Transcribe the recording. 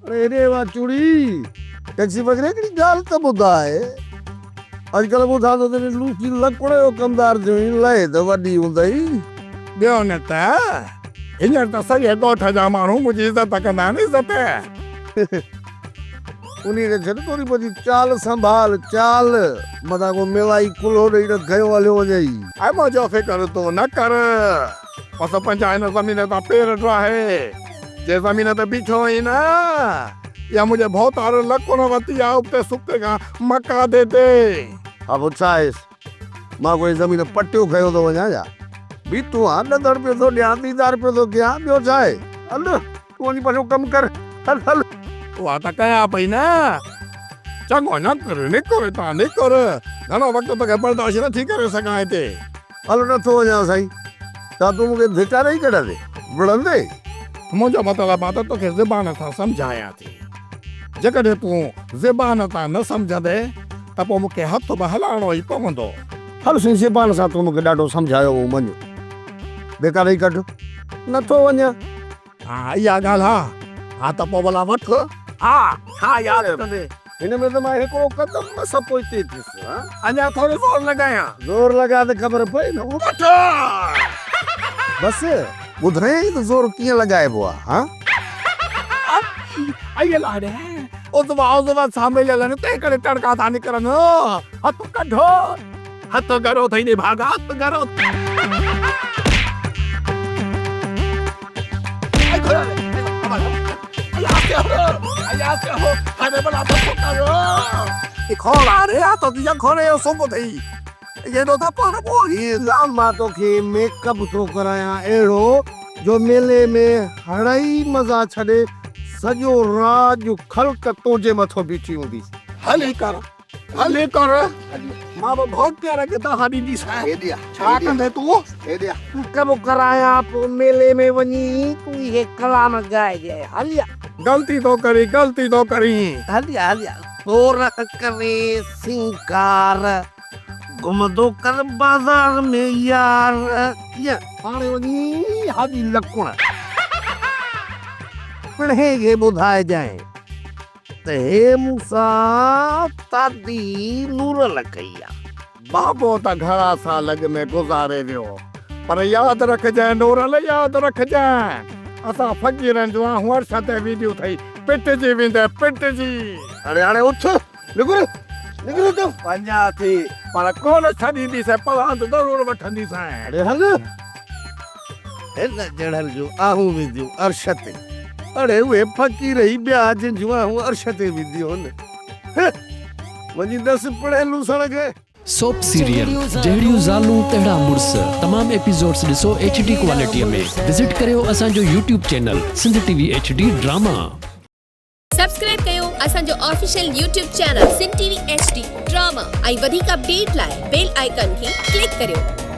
अरे रे वाह चूड़ी टैक्सी वगैरह की गाल त ॿुधाए अॼुकल्ह ॿुधा त तेरे लूसी लकड़े जो कमदार जो लहे त वॾी हूंदई ॿियो न त हींअर त सॼे ॻोठ जा माण्हू मुंहिंजी इज़त कंदा आहिनि इज़त उन्हीं खे छॾ थोरी बची चाल संभाल चाल मथां को मिलाई कुल्हो ॾेई त गयो हलियो वञई ऐं मुंहिंजो फिकर तूं न कर बस पंहिंजा हिन ज़मीन तां पेर ड्राहे जे ज़मीन ते बीठो आहीं न या मुंहिंजे भोतार लकुण वती आहे उते सुख खां मका दे दे हा पोइ छा आहेसि मां कोई ज़मीन पटियो खयो थो वञा छा बीठो आहे ॾंदड़ पियो थो ॾियां दीदार पियो थो कयां ॿियो छा आहे हल तूं वञी पंहिंजो कमु कर हल हल उहा त कयां पई न चङो निकर घणो वक़्तु तोखे बर्दाश्त नथी करे सघां हिते हल नथो वञा साईं छा तूं मूंखे धिकारे ई कढंदे विढ़ंदे मुंहिंजो मतिलबु आहे त तोखे ज़बान सां सम्झायां थी जेकॾहिं तूं ज़बान सां न सम्झंदे त पोइ मूंखे हथ बि हलाइणो ई पवंदो हल साईं ज़बान सां तूं मूंखे ॾाढो सम्झायो हो मञो बेकार ई कढ नथो वञा हा इहा ॻाल्हि हा त पोइ भला वठ हा यादि कंदे हिन में त मां हिकिड़ो कदम न सपोइ ते थियुसि अञा थोरो ज़ोर लॻायां ज़ोर लॻा त ख़बर पए न वठ बसि ॿुधाई त ज़ोर कीअं लॻाइबो आहे हा अయ్య लाडे उज़वा सामिलियल आहिनि तंहिं करे टड़का था निकिरनि हथ कढो हथ करो थई ने भागा हथ करो मां तोखे मेकअप थो करायां अहिड़ो जो मेले में हड़ई मज़ा छॾे सॼो राज ख़ल्क़ तुंहिंजे मथो बीठी हूंदी हले कर मां बि बहुत प्यार के तव्हां ॾींदीसि छा कंदे तूं कम करायां पोइ मेले में वञी तूं इहे कलाम ॻाइजे हलिया गलती तो करी हलिया तोर करे सिंगार घुमंदो कर बाज़ार में यार कीअं हाणे वञी हादी लकुण पिणे खे ॿुधाइजांइ त हे मूंसां तादी नूर लॻई आहे बाबो त घणा साल अॻ में गुज़ारे वियो पर यादि रखजांइ नूरल यादि रखजांइ असां फ़क़ीरनि जो वर्ष ते वीडियो ठही पिटजी वेंदे पिटजी अरे हाणे उथ निकिर तो वञा थी पर कोन छॾींदीसि पलांद ज़रूरु वठंदीसि अरे हल हिन जड़ल जो आहूं विधियूं अर्श ते अरे उहे फ़क़ीर ई ॿिया जंहिंजूं आहूं अर्श ते विधियूं आहिनि वञी दस पिणे लूसण खे सोप सीरियल जहिड़ियूं ज़ालूं तहिड़ा मुड़ुस तमाम एपिसोड्स ॾिसो HD क्वालिटीअ में विज़िट करियो असांजो YouTube channel Sindh TV HD drama subscribe कयो असांजो official YouTube channel Sindh TV HD drama ऐं वधीक अपडेट लाइ बेल आइकन खे क्लिक करियो।